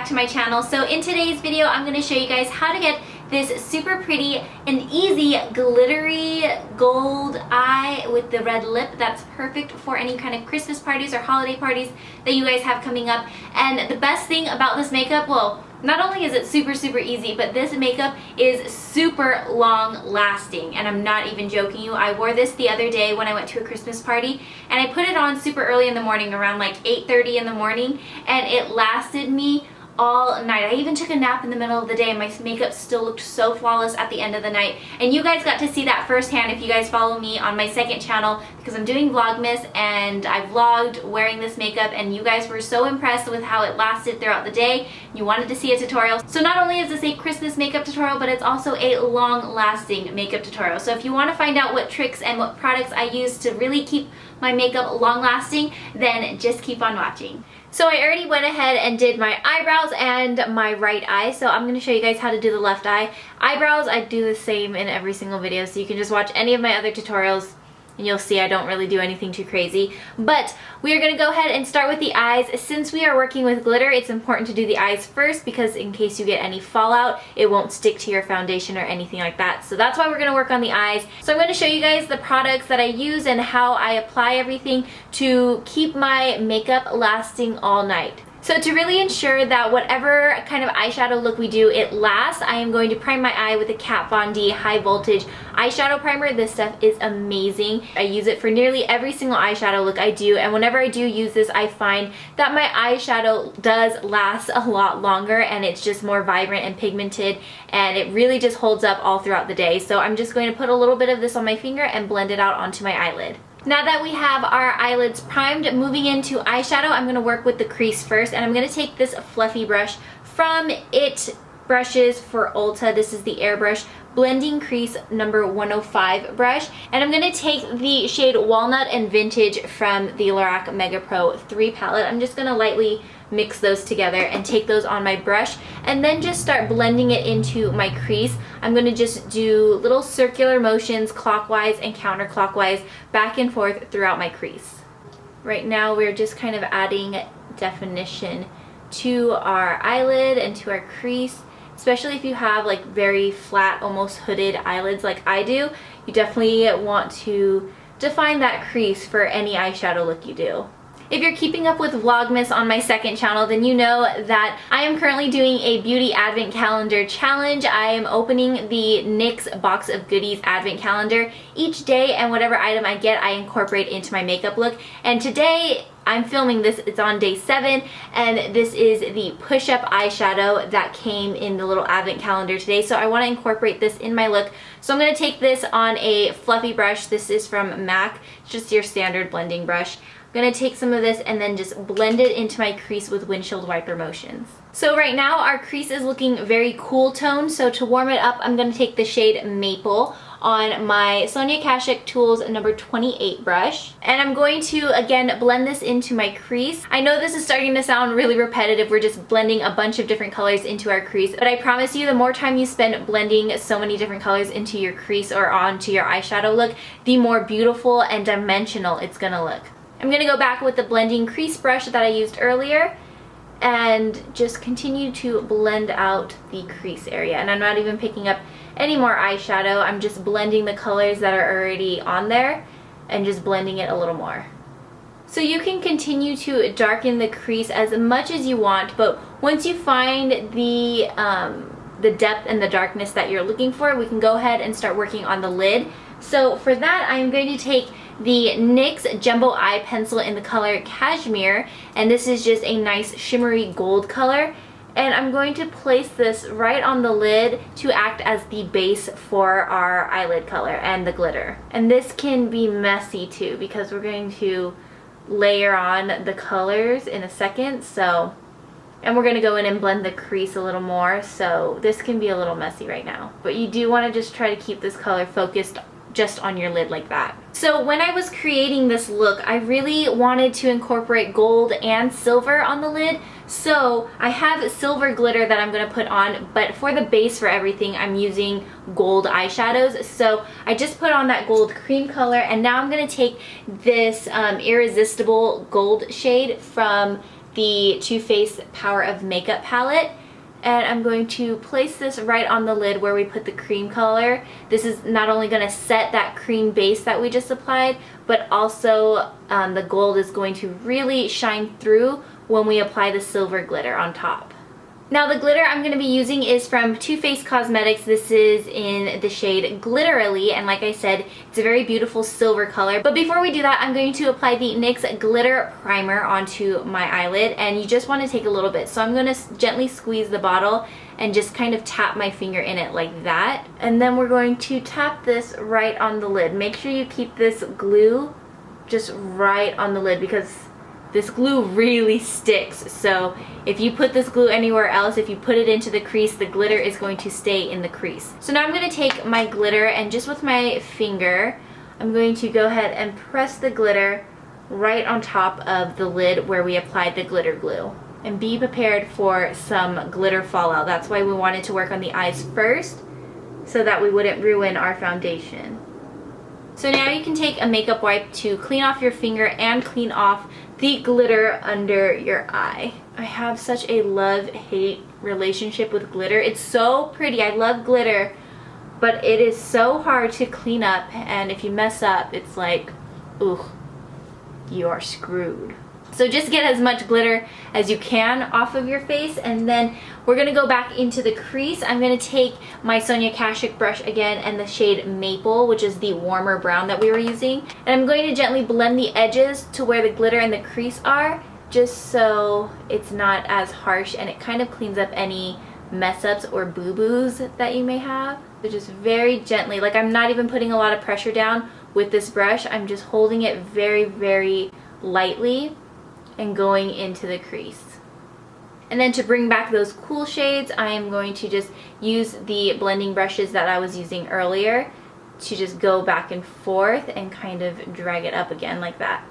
back to my channel. So in today's video, I'm going to show you guys how to get this super pretty and easy glittery gold eye with the red lip that's perfect for any kind of Christmas parties or holiday parties that you guys have coming up. And the best thing about this makeup, well, not only is it super easy, but this makeup is super long lasting, and I'm not even joking you. I wore this the other day when I went to a Christmas party, and I put it on super early in the morning, around like 8:30 in the morning, and it lasted me all night. I even took a nap in the middle of the day and my makeup still looked so flawless at the end of the night. And you guys got to see that firsthand if you guys follow me on my second channel, because I'm doing Vlogmas and I vlogged wearing this makeup, and you guys were so impressed with how it lasted throughout the day. You wanted to see a tutorial. So not only is this a Christmas makeup tutorial, but it's also a long-lasting makeup tutorial. So if you want to find out what tricks and what products I use to really keep my makeup long-lasting, then just keep on watching. So I already went ahead and did my eyebrows and my right eye, so I'm going to show you guys how to do the left eye. Eyebrows, I do the same in every single video, so you can just watch any of my other tutorials and you'll see I don't really do anything too crazy. But we are going to go ahead and start with the eyes. Since we are working with glitter, it's important to do the eyes first, because in case you get any fallout, it won't stick to your foundation or anything like that. So that's why we're going to work on the eyes. So I'm going to show you guys the products that I use and how I apply everything to keep my makeup lasting all night. So to really ensure that whatever kind of eyeshadow look we do, it lasts, I am going to prime my eye with a Kat Von D high voltage eyeshadow primer. This stuff is amazing. I use it for nearly every single eyeshadow look I do, and whenever I do use this, I find that my eyeshadow does last a lot longer, and it's just more vibrant and pigmented, and it really just holds up all throughout the day. So I'm just going to put a little bit of this on my finger and blend it out onto my eyelid. Now that we have our eyelids primed, moving into eyeshadow, I'm going to work with the crease first, and I'm going to take this fluffy brush from It Brushes for Ulta. This is the Airbrush Blending Crease number 105 brush, and I'm going to take the shade Walnut and Vintage from the Lorac Mega Pro 3 palette. I'm just going to lightly mix those together and take those on my brush, and then just start blending it into my crease. I'm going to just do little circular motions clockwise and counterclockwise back and forth throughout my crease. Right now we're just kind of adding definition to our eyelid and to our crease. Especially if you have like very flat, almost hooded eyelids like I do, you definitely want to define that crease for any eyeshadow look you do. If you're keeping up with Vlogmas on my second channel, then you know that I am currently doing a beauty advent calendar challenge. I am opening the NYX Box of Goodies advent calendar each day, and whatever item I get, I incorporate into my makeup look. And today, I'm filming this, it's on day 7, and this is the push-up eyeshadow that came in the little advent calendar today. So I want to incorporate this in my look. So I'm going to take this on a fluffy brush. This is from MAC, it's just your standard blending brush. I'm going to take some of this and then just blend it into my crease with windshield wiper motions. So right now our crease is looking very cool toned, so to warm it up, I'm going to take the shade Maple on my Sonia Kashuk Tools number 28 brush, and I'm going to again blend this into my crease. I know this is starting to sound really repetitive, we're just blending a bunch of different colors into our crease, but I promise you the more time you spend blending so many different colors into your crease or onto your eyeshadow look, the more beautiful and dimensional it's gonna look. I'm gonna go back with the blending crease brush that I used earlier and just continue to blend out the crease area, and I'm not even picking up any more eyeshadow. I'm just blending the colors that are already on there and just blending it a little more. So you can continue to darken the crease as much as you want, but once you find the depth and the darkness that you're looking for, we can go ahead and start working on the lid. So for that, I'm going to take the NYX Jumbo Eye Pencil in the color Cashmere, and this is just a nice shimmery gold color. And I'm going to place this right on the lid to act as the base for our eyelid color and the glitter. And this can be messy too, because we're going to layer on the colors in a second. And we're going to go in and blend the crease a little more, so this can be a little messy right now. But you do want to just try to keep this color focused just on your lid like that. So when I was creating this look, I really wanted to incorporate gold and silver on the lid. So I have silver glitter that I'm going to put on, but for the base for everything, I'm using gold eyeshadows. So I just put on that gold cream color, and now I'm going to take this Irresistible gold shade from the Too Faced Power of Makeup palette. And I'm going to place this right on the lid where we put the cream color. This is not only going to set that cream base that we just applied, but also the gold is going to really shine through when we apply the silver glitter on top. Now the glitter I'm going to be using is from Too Faced Cosmetics. This is in the shade Glitterily, and like I said, it's a very beautiful silver color. But before we do that, I'm going to apply the NYX Glitter Primer onto my eyelid, and you just want to take a little bit. So I'm going to gently squeeze the bottle and just kind of tap my finger in it like that. And then we're going to tap this right on the lid. Make sure you keep this glue just right on the lid because this glue really sticks. So if you put this glue anywhere else, if you put it into the crease, the glitter is going to stay in the crease. So now I'm going to take my glitter and just with my finger, I'm going to go ahead and press the glitter right on top of the lid where we applied the glitter glue. And be prepared for some glitter fallout. That's why we wanted to work on the eyes first, so that we wouldn't ruin our foundation. So now you can take a makeup wipe to clean off your finger and clean off the glitter under your eye. I have such a love-hate relationship with glitter. It's so pretty. I love glitter, but it is so hard to clean up, and if you mess up, it's like, ooh, you are screwed. So just get as much glitter as you can off of your face, and then we're going to go back into the crease. I'm going to take my Sonia Kashuk brush again and the shade Maple, which is the warmer brown that we were using. And I'm going to gently blend the edges to where the glitter and the crease are, just so it's not as harsh and it kind of cleans up any mess-ups or boo-boos that you may have. So just very gently, like I'm not even putting a lot of pressure down with this brush. I'm just holding it very, very lightly and going into the crease. And then to bring back those cool shades, I am going to just use the blending brushes that I was using earlier to just go back and forth and kind of drag it up again like that.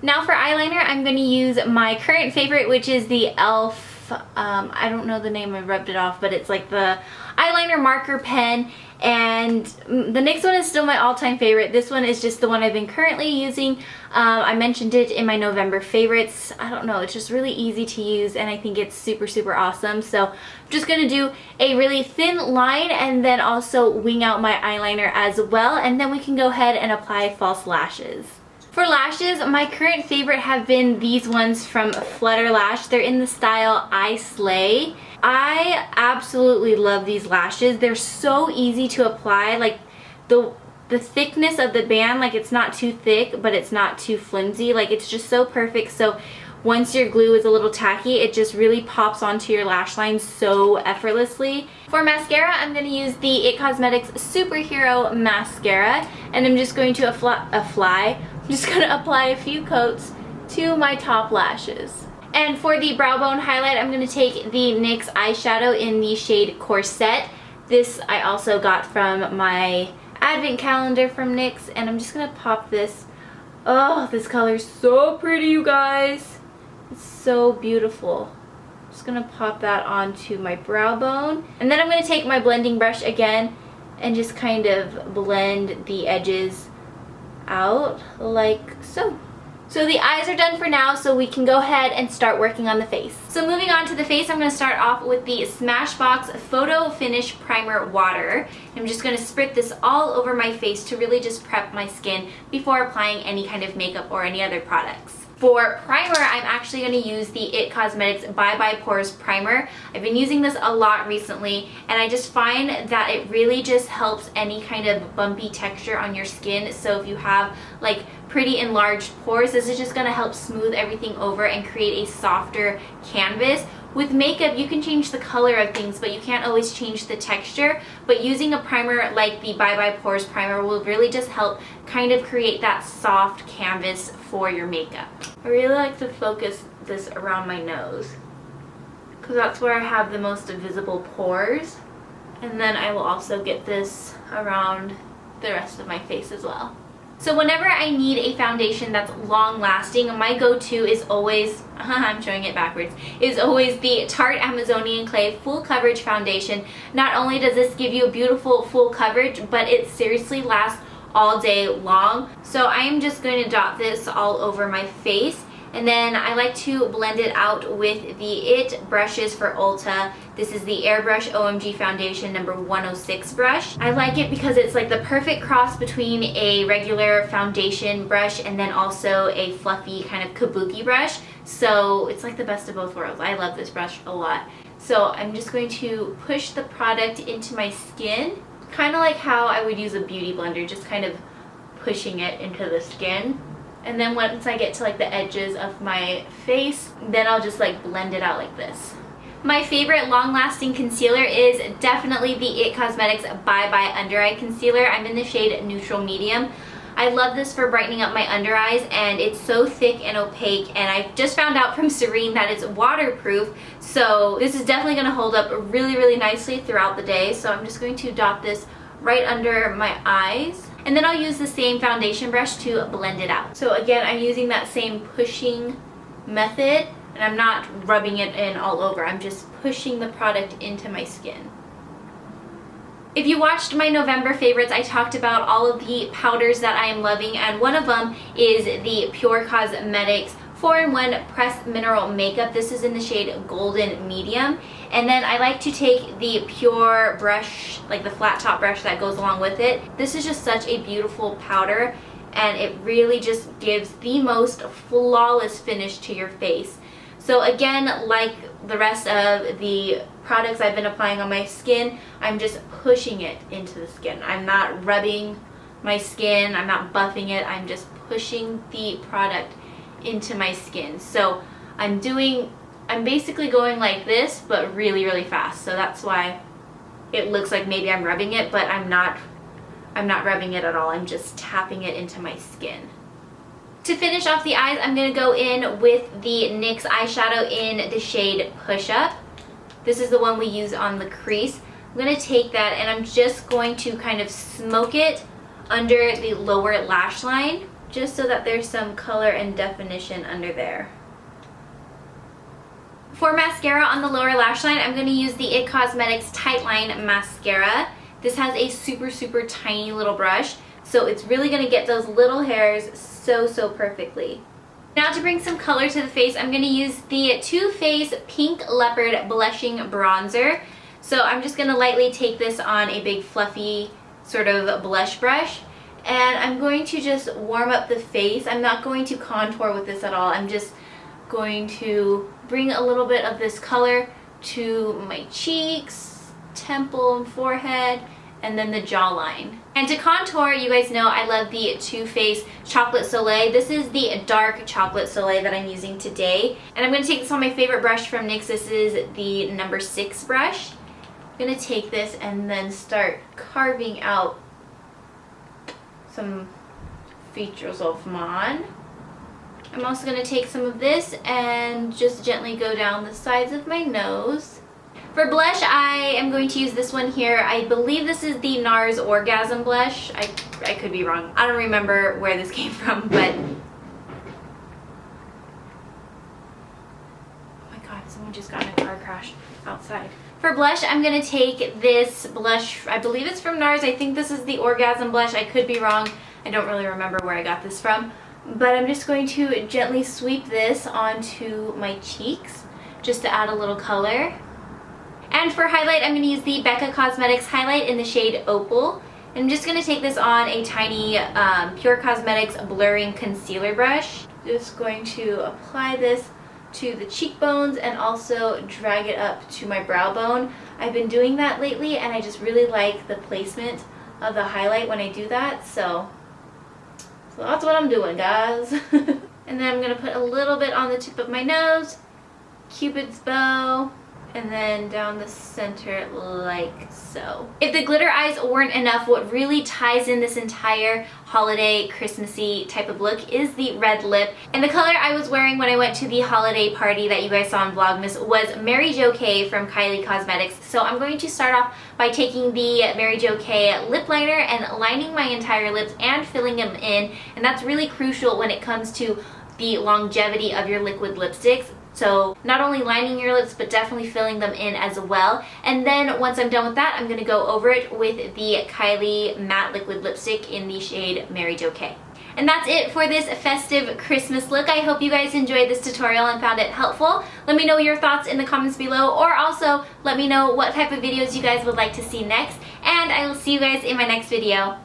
Now for eyeliner, I'm going to use my current favorite, which is the e.l.f. I don't know the name, I rubbed it off, but it's like the eyeliner marker pen. And the NYX one is still my all-time favorite. This one is just the one I've been currently using. I mentioned it in my November favorites. I don't know, it's just really easy to use and I think it's super, super awesome. So I'm just going to do a really thin line and then also wing out my eyeliner as well. And then we can go ahead and apply false lashes. For lashes, my current favorite have been these ones from Flutter Lash. They're in the style I Slay. I absolutely love these lashes. They're so easy to apply. Like the thickness of the band, like it's not too thick, but it's not too flimsy. Like it's just so perfect. So once your glue is a little tacky, it just really pops onto your lash line so effortlessly. For mascara, I'm going to use the IT Cosmetics Superhero Mascara, and I'm just going to I'm just going to apply a few coats to my top lashes. And for the brow bone highlight, I'm going to take the NYX eyeshadow in the shade Corset. This I also got from my advent calendar from NYX, and I'm just going to pop this. Oh, this color is so pretty, you guys. It's so beautiful. I'm just going to pop that onto my brow bone. And then I'm going to take my blending brush again and just kind of blend the edges out like so. So the eyes are done for now, so we can go ahead and start working on the face. So moving on to the face, I'm going to start off with the Smashbox Photo Finish Primer Water. I'm just going to sprit this all over my face to really just prep my skin before applying any kind of makeup or any other products. For primer, I'm actually going to use the IT Cosmetics Bye Bye Pores Primer. I've been using this a lot recently, and I just find that it really just helps any kind of bumpy texture on your skin. So if you have like pretty enlarged pores, this is just going to help smooth everything over and create a softer canvas. With makeup, you can change the color of things, but you can't always change the texture. But using a primer like the Bye Bye Pores Primer will really just help kind of create that soft canvas for your makeup. I really like to focus this around my nose because that's where I have the most visible pores. And then I will also get this around the rest of my face as well. So whenever I need a foundation that's long lasting, my go-to is always, I'm showing it backwards, is always the Tarte Amazonian Clay Full Coverage Foundation. Not only does this give you a beautiful full coverage, but it seriously lasts all day long. So I am just going to dot this all over my face, And then I like to blend it out with the IT brushes for Ulta. This is the Airbrush OMG Foundation number 106 brush. I like it because it's like the perfect cross between a regular foundation brush and then also a fluffy kind of kabuki brush. So it's like the best of both worlds. I love this brush a lot. So I'm just going to push the product into my skin, kind of like how I would use a beauty blender, just kind of pushing it into the skin. And then once I get to like the edges of my face, then I'll just like blend it out like this. My favorite long-lasting concealer is definitely the IT Cosmetics Bye Bye Under Eye Concealer. I'm in the shade Neutral Medium. I love this for brightening up my under eyes, and it's so thick and opaque, and I just found out from Serene that it's waterproof, so this is definitely going to hold up really, really nicely throughout the day. So I'm just going to dot this right under my eyes. And then I'll use the same foundation brush to blend it out. So again, I'm using that same pushing method, and I'm not rubbing it in all over. I'm just pushing the product into my skin. If you watched my November favorites, I talked about all of the powders that I am loving, and one of them is the Pure Cosmetics 4-in-1 Pressed Mineral Makeup. This is in the shade Golden Medium. And then I like to take the Pure brush, like the flat top brush that goes along with it. This is just such a beautiful powder, and it really just gives the most flawless finish to your face. So again, like the rest of the products I've been applying on my skin, I'm just pushing it into the skin. I'm not rubbing my skin, I'm not buffing it, I'm just pushing the product into my skin. So I'm basically going like this, but really, really fast. So that's why it looks like maybe I'm rubbing it, but I'm not rubbing it at all. I'm just tapping it into my skin. To finish off the eyes, I'm going to go in with the NYX eyeshadow in the shade Push Up. This is the one we use on the crease. I'm going to take that and I'm just going to kind of smoke it under the lower lash line, just so that there's some color and definition under there. For mascara on the lower lash line, I'm going to use the IT Cosmetics Tightline Mascara. This has a super, super tiny little brush, so it's really going to get those little hairs so perfectly. Now to bring some color to the face, I'm going to use the Too Faced Pink Leopard Blushing Bronzer. So I'm just going to lightly take this on a big fluffy sort of blush brush, and I'm going to just warm up the face. I'm not going to contour with this at all. I'm just going to bring a little bit of this color to my cheeks, temple and forehead, and then the jawline. And to contour, you guys know I love the Too Faced Chocolate Soleil. This is the dark chocolate soleil that I'm using today. And I'm going to take this on my favorite brush from NYX. This is the number 6 brush. I'm going to take this and then start carving out some features of mine. I'm also going to take some of this and just gently go down the sides of my nose. For blush, I am going to use this one here. I believe this is the NARS Orgasm Blush. I could be wrong. I don't remember where this came from, but... Oh my god, someone just got in a car crash outside. For blush, I'm going to take this blush. I believe it's from NARS. I think this is the Orgasm Blush. I could be wrong. I don't really remember where I got this from. But I'm just going to gently sweep this onto my cheeks just to add a little color. And for highlight, I'm going to use the Becca Cosmetics highlight in the shade Opal. I'm just going to take this on a tiny Pure Cosmetics blurring concealer brush. Just going to apply this to the cheekbones and also drag it up to my brow bone. I've been doing that lately and I just really like the placement of the highlight when I do that. So that's what I'm doing, guys. And then I'm going to put a little bit on the tip of my nose, Cupid's bow, and then down the center like so. If the glitter eyes weren't enough, what really ties in this entire holiday Christmassy type of look is the red lip. And the color I was wearing when I went to the holiday party that you guys saw in Vlogmas was Mary Jo K from Kylie Cosmetics. So I'm going to start off by taking the Mary Jo K lip liner and lining my entire lips and filling them in. And that's really crucial when it comes to the longevity of your liquid lipsticks. So not only lining your lips, but definitely filling them in as well. And then once I'm done with that, I'm gonna go over it with the Kylie Matte Liquid Lipstick in the shade Mary Jo K. And that's it for this festive Christmas look. I hope you guys enjoyed this tutorial and found it helpful. Let me know your thoughts in the comments below, or also let me know what type of videos you guys would like to see next. And I will see you guys in my next video.